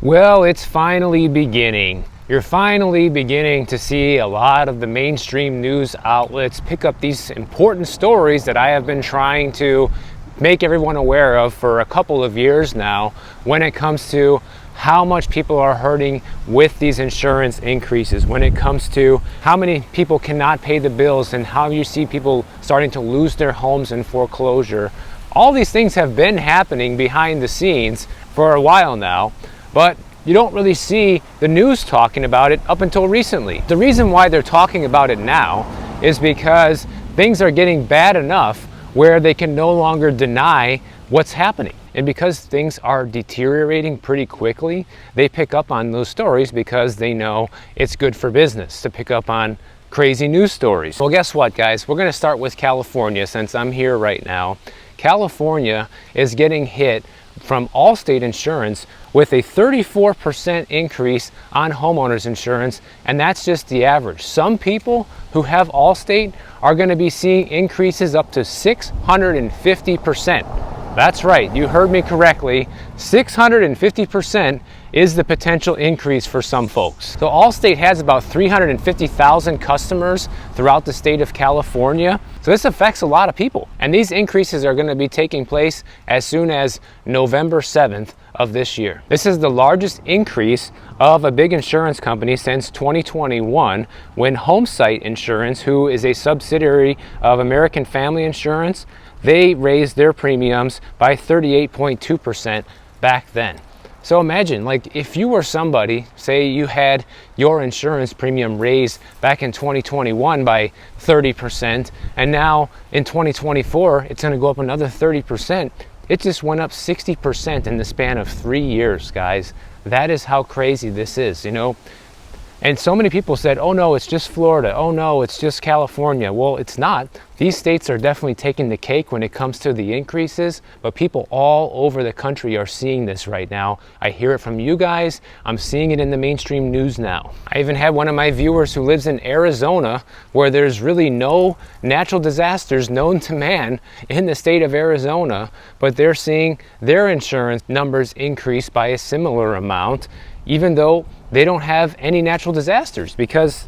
Well, it's finally beginning. You're finally beginning to see a lot of the mainstream news outlets pick up these important stories that I have been trying to make everyone aware of for a couple of years now when it comes to how much people are hurting with these insurance increases, when it comes to how many people cannot pay the bills and how you see people starting to lose their homes in foreclosure. All these things have been happening behind the scenes for a while now, but you don't really see the news talking about it up until recently. The reason why they're talking about it now is because things are getting bad enough where they can no longer deny what's happening. And because things are deteriorating pretty quickly, they pick up on those stories because they know it's good for business to pick up on crazy news stories. Well, guess what, guys? We're gonna start with California since I'm here right now. California is getting hit from Allstate Insurance with a 34% increase on homeowners insurance, and that's just the average. Some people who have Allstate are going to be seeing increases up to 650%. That's right, you heard me correctly. 650% is the potential increase for some folks. So Allstate has about 350,000 customers throughout the state of California. So this affects a lot of people. And these increases are going to be taking place as soon as November 7th of this year. This is the largest increase of a big insurance company since 2021, when Homesite Insurance, who is a subsidiary of American Family Insurance, they raised their premiums by 38.2% back then. So imagine, like, if you were somebody, say you had your insurance premium raised back in 2021 by 30%, and now in 2024 it's going to go up another 30%. It just went up 60% in the span of 3 years, guys. That is how crazy this is, you know. And so many people said, oh no, it's just Florida. Oh no, it's just California. Well, it's not. These states are definitely taking the cake when it comes to the increases, but people all over the country are seeing this right now. I hear it from you guys. I'm seeing it in the mainstream news now. I even had one of my viewers who lives in Arizona, where there's really no natural disasters known to man in the state of Arizona, but they're seeing their insurance numbers increase by a similar amount, even though they don't have any natural disasters, because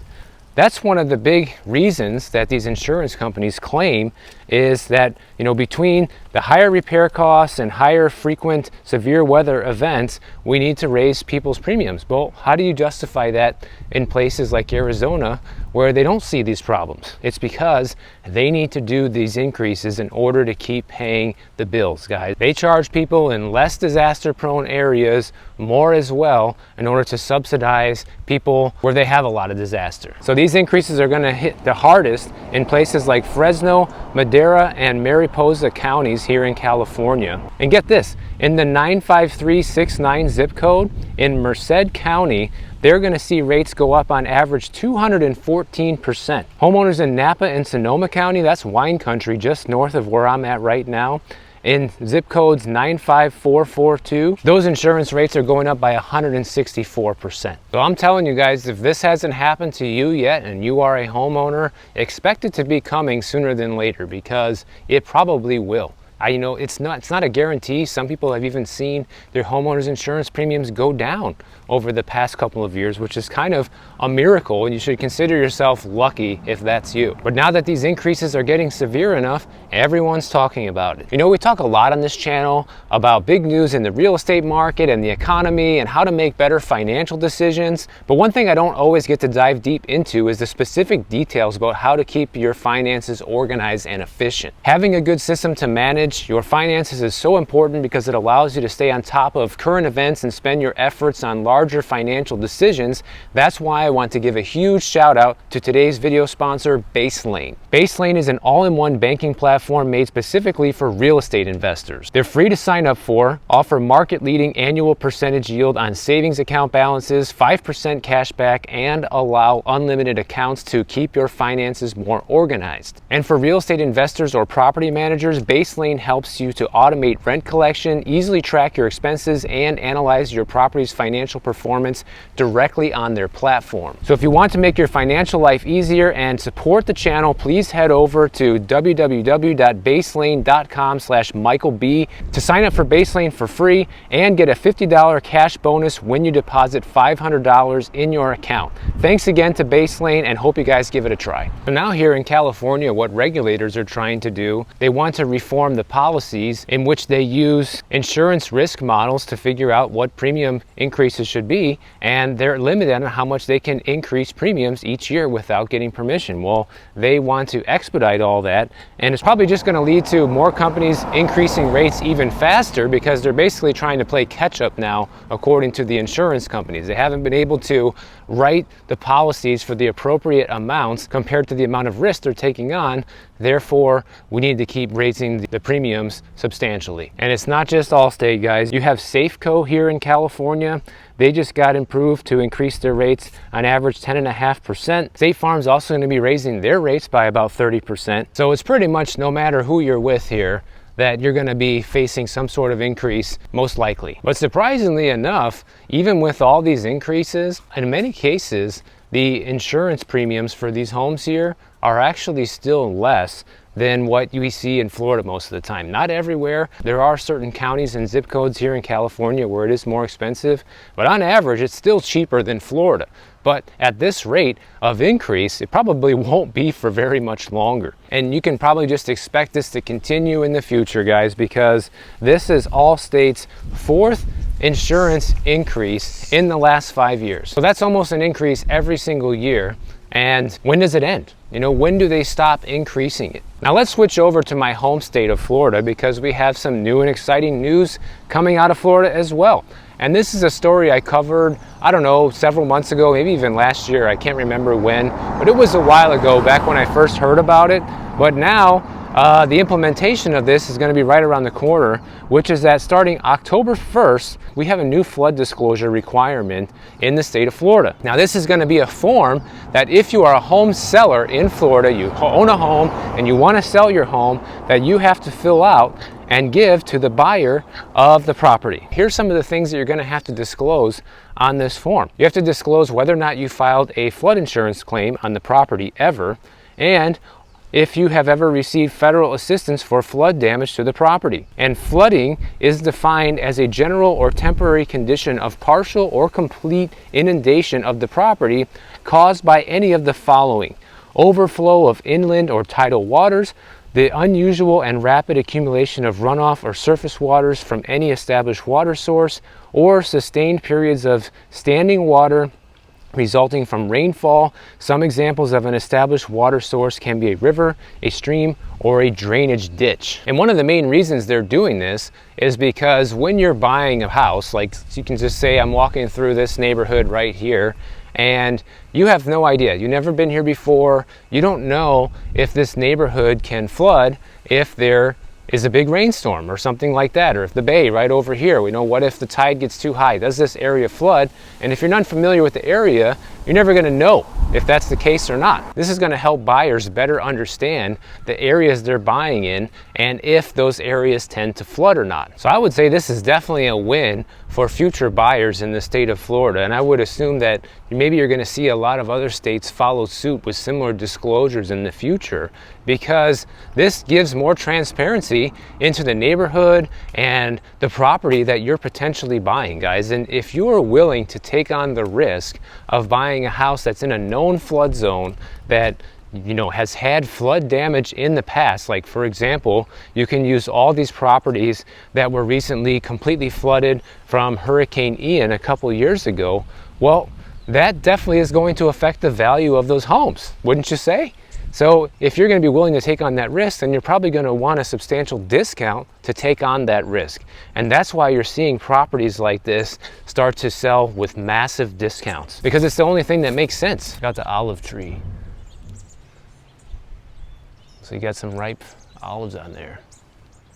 that's one of the big reasons that these insurance companies claim is that, you know, between the higher repair costs and higher frequent severe weather events, we need to raise people's premiums. Well, how do you justify that in places like Arizona where they don't see these problems? It's because they need to do these increases in order to keep paying the bills, guys. They charge people in less disaster-prone areas more as well in order to subsidize people where they have a lot of disaster. So these increases are going to hit the hardest in places like Fresno, Madera, and Mariposa counties here in California. And get this, in the 95369 zip code in Merced County, they're going to see rates go up on average 214%. Homeowners in Napa and Sonoma County, that's wine country just north of where I'm at right now, in zip codes 95442, those insurance rates are going up by 164%. So I'm telling you guys, if this hasn't happened to you yet and you are a homeowner, expect it to be coming sooner than later, because it probably will. You know, it's not a guarantee. Some people have even seen their homeowners insurance premiums go down over the past couple of years, which is kind of a miracle, and you should consider yourself lucky if that's you. But now that these increases are getting severe enough, everyone's talking about it. You know, we talk a lot on this channel about big news in the real estate market and the economy and how to make better financial decisions. But one thing I don't always get to dive deep into is the specific details about how to keep your finances organized and efficient. Having a good system to manage your finances is so important because it allows you to stay on top of current events and spend your efforts on larger financial decisions. That's why I want to give a huge shout out to today's video sponsor, BaseLane. BaseLane is an all-in-one banking platform made specifically for real estate investors. They're free to sign up for, offer market-leading annual percentage yield on savings account balances, 5% cash back, and allow unlimited accounts to keep your finances more organized. And for real estate investors or property managers, BaseLane helps you to automate rent collection, easily track your expenses, and analyze your property's financial performance directly on their platform. So if you want to make your financial life easier and support the channel, please head over to www.baselane.com/MichaelB to sign up for Baselane for free and get a $50 cash bonus when you deposit $500 in your account. Thanks again to Baselane, and hope you guys give it a try. So now here in California, what regulators are trying to do, they want to reform the policies in which they use insurance risk models to figure out what premium increases should be, and they're limited on how much they can increase premiums each year without getting permission. Well, they want to expedite all that, and it's probably just going to lead to more companies increasing rates even faster, because they're basically trying to play catch up now according to the insurance companies. They haven't been able to write the policies for the appropriate amounts compared to the amount of risk they're taking on. Therefore, we need to keep raising the premiums substantially. And it's not just Allstate, guys. You have Safeco here in California. They just got approved to increase their rates on average 10.5%. State Farm's also going to be raising their rates by about 30%. So it's pretty much no matter who you're with here, that you're going to be facing some sort of increase, most likely. But surprisingly enough, even with all these increases, in many cases, the insurance premiums for these homes here are actually still less than what we see in Florida most of the time. Not everywhere. There are certain counties and zip codes here in California where it is more expensive, but on average, it's still cheaper than Florida. But at this rate of increase, it probably won't be for very much longer. And you can probably just expect this to continue in the future, guys, because this is Allstate's fourth insurance increase in the last 5 years. So that's almost an increase every single year. And when does it end? You know, when do they stop increasing it? Now let's switch over to my home state of Florida, because we have some new and exciting news coming out of Florida as well. And this is a story I covered, I don't know, several months ago, maybe even last year. I can't remember when, but it was a while ago, back when I first heard about it. But now, the implementation of this is going to be right around the corner, which is that starting October 1st, we have a new flood disclosure requirement in the state of Florida. Now, this is going to be a form that if you are a home seller in Florida, you own a home and you want to sell your home, that you have to fill out and give to the buyer of the property. Here's some of the things that you're going to have to disclose on this form. You have to disclose whether or not you filed a flood insurance claim on the property ever, and if you have ever received federal assistance for flood damage to the property. And flooding is defined as a general or temporary condition of partial or complete inundation of the property caused by any of the following: overflow of inland or tidal waters, the unusual and rapid accumulation of runoff or surface waters from any established water source, or sustained periods of standing water resulting from rainfall. Some examples of an established water source can be a river, a stream, or a drainage ditch. And one of the main reasons they're doing this is because when you're buying a house, like you can just say, I'm walking through this neighborhood right here, and you have no idea. You've never been here before. You don't know if this neighborhood can flood if there is a big rainstorm or something like that, or if the bay right over here, we know, what if the tide gets too high? Does this area flood? And if you're not familiar with the area, you're never going to know if that's the case or not. This is going to help buyers better understand the areas they're buying in and if those areas tend to flood or not. So I would say this is definitely a win for future buyers in the state of Florida, and I would assume that maybe you're going to see a lot of other states follow suit with similar disclosures in the future, because this gives more transparency into the neighborhood and the property that you're potentially buying, guys. And if you are willing to take on the risk of buying a house that's in a known flood zone that, you know, has had flood damage in the past, like for example, you can use all these properties that were recently completely flooded from Hurricane Ian a couple years ago. Well, that definitely is going to affect the value of those homes, wouldn't you say? So if you're going to be willing to take on that risk, then you're probably going to want a substantial discount to take on that risk. And that's why you're seeing properties like this start to sell with massive discounts, because it's the only thing that makes sense. Got the olive tree. So you got some ripe olives on there.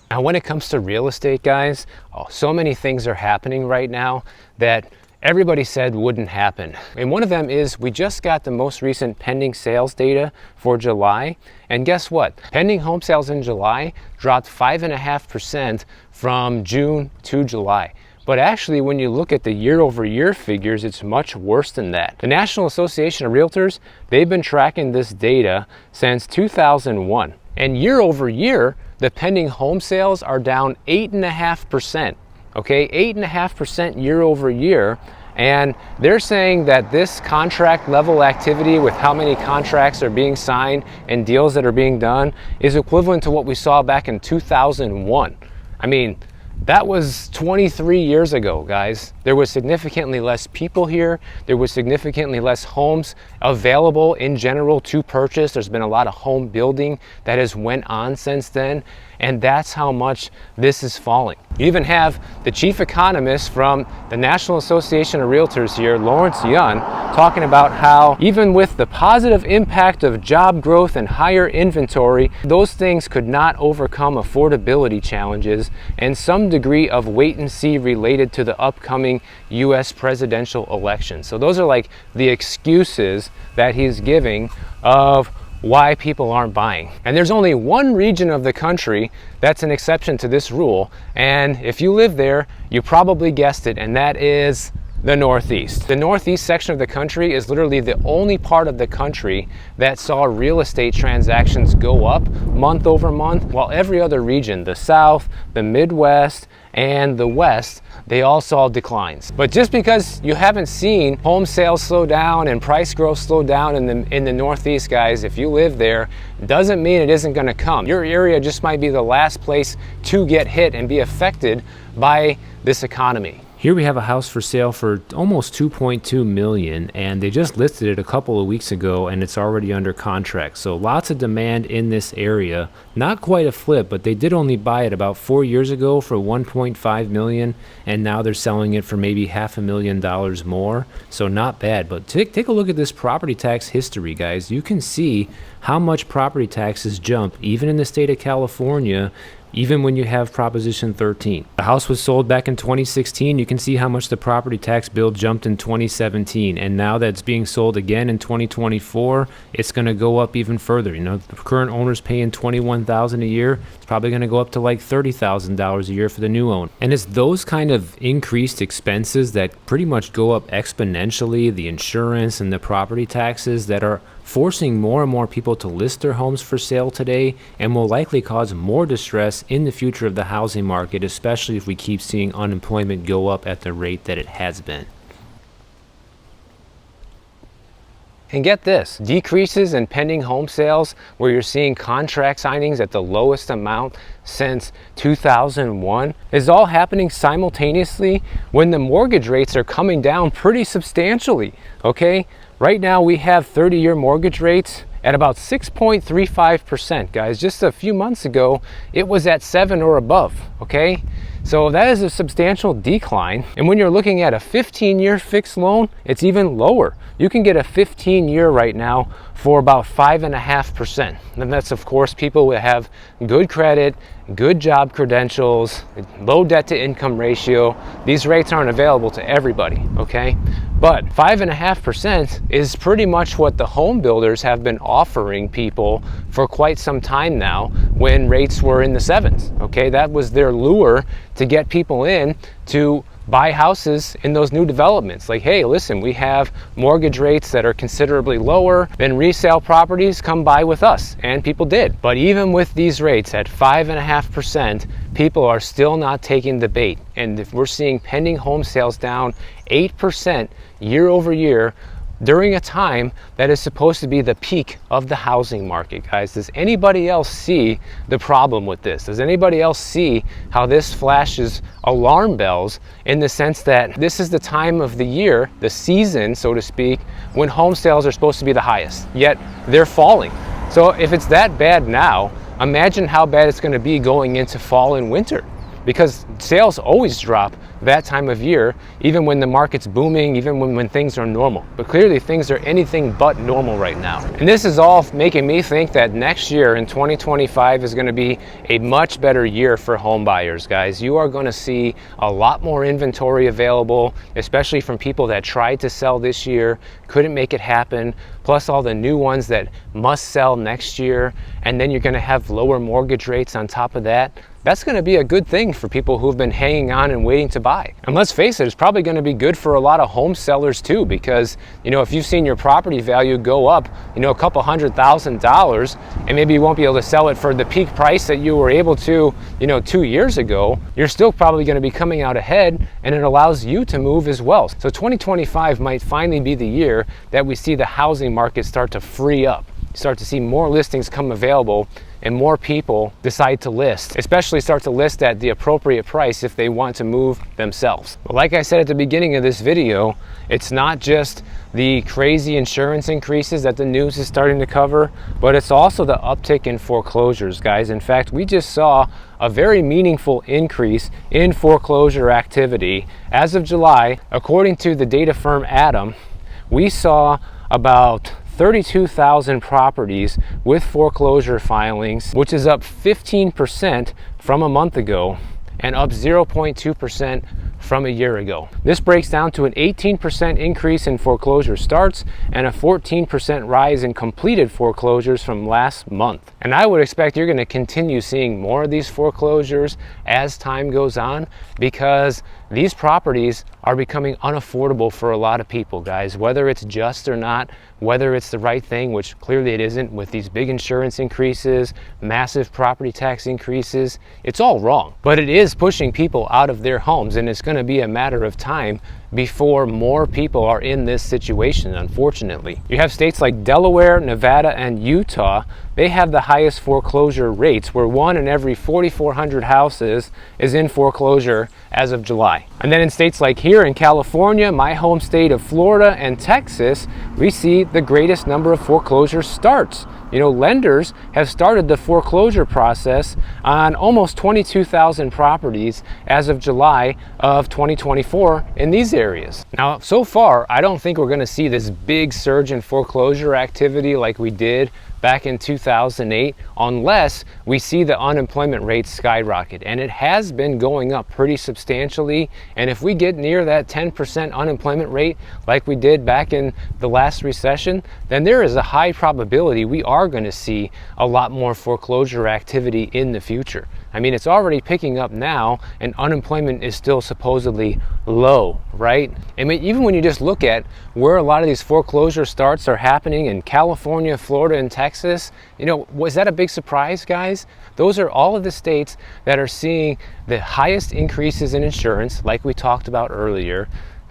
Now, when it comes to real estate, guys, so many things are happening right now that everybody said wouldn't happen. And one of them is we just got the most recent pending sales data for July. And guess what? Pending home sales in July dropped 5.5% from June to July. But actually, when you look at the year-over-year figures, it's much worse than that. The National Association of Realtors, they've been tracking this data since 2001. And year-over-year, the pending home sales are down 8.5%. Okay, 8.5% year-over-year. And they're saying that this contract level activity with how many contracts are being signed and deals that are being done is equivalent to what we saw back in 2001. I mean, that was 23 years ago, guys. There was significantly less people here. There was significantly less homes available in general to purchase. There's been a lot of home building that has went on since then. And that's how much this is falling. You even have the chief economist from the National Association of Realtors here, Lawrence Yun, talking about how even with the positive impact of job growth and higher inventory, those things could not overcome affordability challenges and some degree of wait and see related to the upcoming US presidential election. So those are like the excuses that he's giving of why people aren't buying. And there's only one region of the country that's an exception to this rule. And if you live there, you probably guessed it, and that is the Northeast. The Northeast section of the country is literally the only part of the country that saw real estate transactions go up month over month, while every other region, the South, the Midwest, and the West, they all saw declines. But just because you haven't seen home sales slow down and price growth slow down in the Northeast, guys, if you live there, doesn't mean it isn't gonna come. Your area just might be the last place to get hit and be affected by this economy. Here we have a house for sale for almost $2.2 million, and they just listed it a couple of weeks ago and it's already under contract. So lots of demand in this area. Not quite a flip, but they did only buy it about 4 years ago for $1.5 million, and now they're selling it for maybe $500,000 more. So not bad, but take a look at this property tax history, guys. You can see how much property taxes jump even in the state of California, even when you have Proposition 13. The house was sold back in 2016. You can see how much the property tax bill jumped in 2017. And now that it's being sold again in 2024, it's going to go up even further. You know, the current owner's paying $21,000 a year. It's probably going to go up to like $30,000 a year for the new owner. And it's those kind of increased expenses that pretty much go up exponentially, the insurance and the property taxes, that are forcing more and more people to list their homes for sale today, and will likely cause more distress in the future of the housing market, especially if we keep seeing unemployment go up at the rate that it has been. And get this, decreases in pending home sales where you're seeing contract signings at the lowest amount since 2001 is all happening simultaneously when the mortgage rates are coming down pretty substantially, okay? Right now we have 30-year mortgage rates at about 6.35%, guys. Just a few months ago, it was at 7 or above, okay? So that is a substantial decline. And when you're looking at a 15-year fixed loan, it's even lower. You can get a 15-year right now for about 5.5%. And that's, of course, people that have good credit, good job credentials, low debt to income ratio. These rates aren't available to everybody, okay? But 5.5% is pretty much what the home builders have been offering people for quite some time now when rates were in the 7s, okay? That was their lure to get people in to buy houses in those new developments. Like, hey, listen, we have mortgage rates that are considerably lower than resale properties, come buy with us. And people did. But even with these rates at 5.5%, people are still not taking the bait. And if we're seeing pending home sales down 8% year over year, during a time that is supposed to be the peak of the housing market, guys. Does anybody else see the problem with this? Does anybody else see how this flashes alarm bells in the sense that this is the time of the year, the season, so to speak, when home sales are supposed to be the highest, yet they're falling. So if it's that bad now, imagine how bad it's going to be going into fall and winter. because sales always drop that time of year, even when the market's booming, even when things are normal. But clearly things are anything but normal right now. And this is all making me think that next year in 2025 is going to be a much better year for home buyers, guys. You are going to see a lot more inventory available, especially from people that tried to sell this year, couldn't make it happen, plus all the new ones that must sell next year. And then you're going to have lower mortgage rates on top of that. That's going to be a good thing for people who've been hanging on and waiting to buy. And let's face it, it's probably going to be good for a lot of home sellers too, because, you know, if you've seen your property value go up, you know, a couple $100,000, and maybe you won't be able to sell it for the peak price that you were able to, you know, 2 years ago, you're still probably going to be coming out ahead, and it allows you to move as well. So 2025 might finally be the year that we see the housing market start to free up, start to see more listings come available, and more people decide to list, especially start to list at the appropriate price if they want to move themselves. But like I said at the beginning of this video, it's not just the crazy insurance increases that the news is starting to cover, but it's also the uptick in foreclosures, guys. In fact, we just saw a very meaningful increase in foreclosure activity. As of July, according to the data firm Adam, we saw about 32,000 properties with foreclosure filings, which is up 15% from a month ago and up 0.2% from a year ago. This breaks down to an 18% increase in foreclosure starts and a 14% rise in completed foreclosures from last month. And I would expect you're going to continue seeing more of these foreclosures as time goes on, because these properties are becoming unaffordable for a lot of people, guys. Whether it's just or not, whether it's the right thing, which clearly it isn't with these big insurance increases, massive property tax increases, it's all wrong. But it is pushing people out of their homes, and it's going to be a matter of time before more people are in this situation, unfortunately. You have states like Delaware, Nevada, and Utah. They have the highest foreclosure rates, where 1 in every 4,400 houses is in foreclosure as of July. And then in states like here in California, my home state of Florida, and Texas, we see the greatest number of foreclosure starts. You know, lenders have started the foreclosure process on almost 22,000 properties as of July of 2024 in these areas. Now, so far, I don't think we're going to see this big surge in foreclosure activity like we did back in 2008, unless we see the unemployment rate skyrocket. And it has been going up pretty substantially. And if we get near that 10% unemployment rate like we did back in the last recession, then there is a high probability we are going to see a lot more foreclosure activity in the future. I mean, it's already picking up now, and unemployment is still supposedly low, right? I mean, even when you just look at where a lot of these foreclosure starts are happening in California, Florida, and Texas, you know, was that a big surprise, guys? Those are all of the states that are seeing the highest increases in insurance, like we talked about earlier.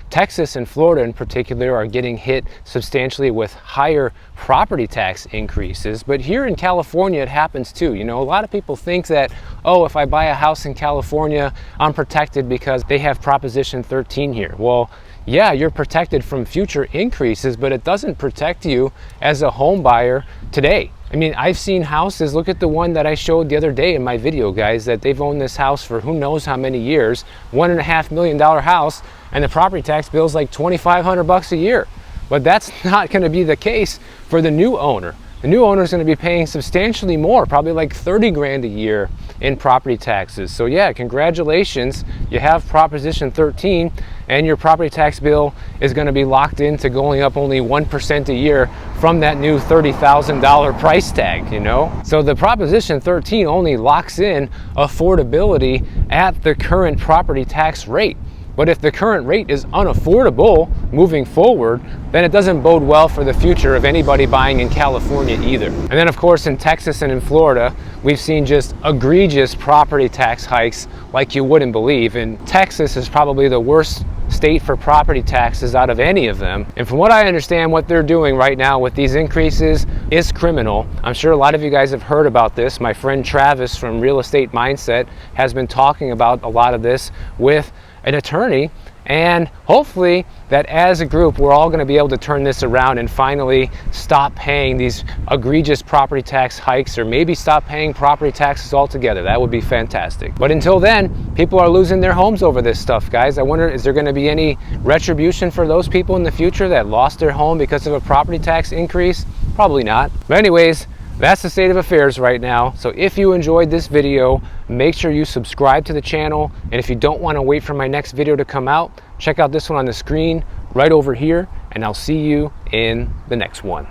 Texas and Florida in particular are getting hit substantially with higher property tax increases. But here in California, it happens too. You know, a lot of people think that, oh, if I buy a house in California, I'm protected because they have Proposition 13 here. Well, yeah, you're protected from future increases, but it doesn't protect you as a home buyer today. I mean, I've seen houses, look at the one that I showed the other day in my video, guys, that they've owned this house for who knows how many years, $1.5 million house, and the property tax bill is like $2,500 a year. But that's not going to be the case for the new owner. The new owner is going to be paying substantially more, probably like 30 grand a year in property taxes. So yeah, congratulations, you have Proposition 13, and your property tax bill is going to be locked into going up only 1% a year from that new $30,000 price tag, you know? So the Proposition 13 only locks in affordability at the current property tax rate. But if the current rate is unaffordable moving forward, then it doesn't bode well for the future of anybody buying in California either. And then of course in Texas and in Florida, we've seen just egregious property tax hikes like you wouldn't believe. And Texas is probably the worst state for property taxes out of any of them. And from what I understand, what they're doing right now with these increases is criminal. I'm sure a lot of you guys have heard about this. My friend Travis from Real Estate Mindset has been talking about a lot of this with an attorney, And hopefully that as a group, we're all going to be able to turn this around and finally stop paying these egregious property tax hikes, or maybe stop paying property taxes altogether. That would be fantastic. But until then, people are losing their homes over this stuff, guys. I wonder, is there going to be any retribution for those people in the future that lost their home because of a property tax increase? Probably not. But anyways, that's the state of affairs right now. So if you enjoyed this video, make sure you subscribe to the channel. And if you don't want to wait for my next video to come out, check out this one on the screen right over here, and I'll see you in the next one.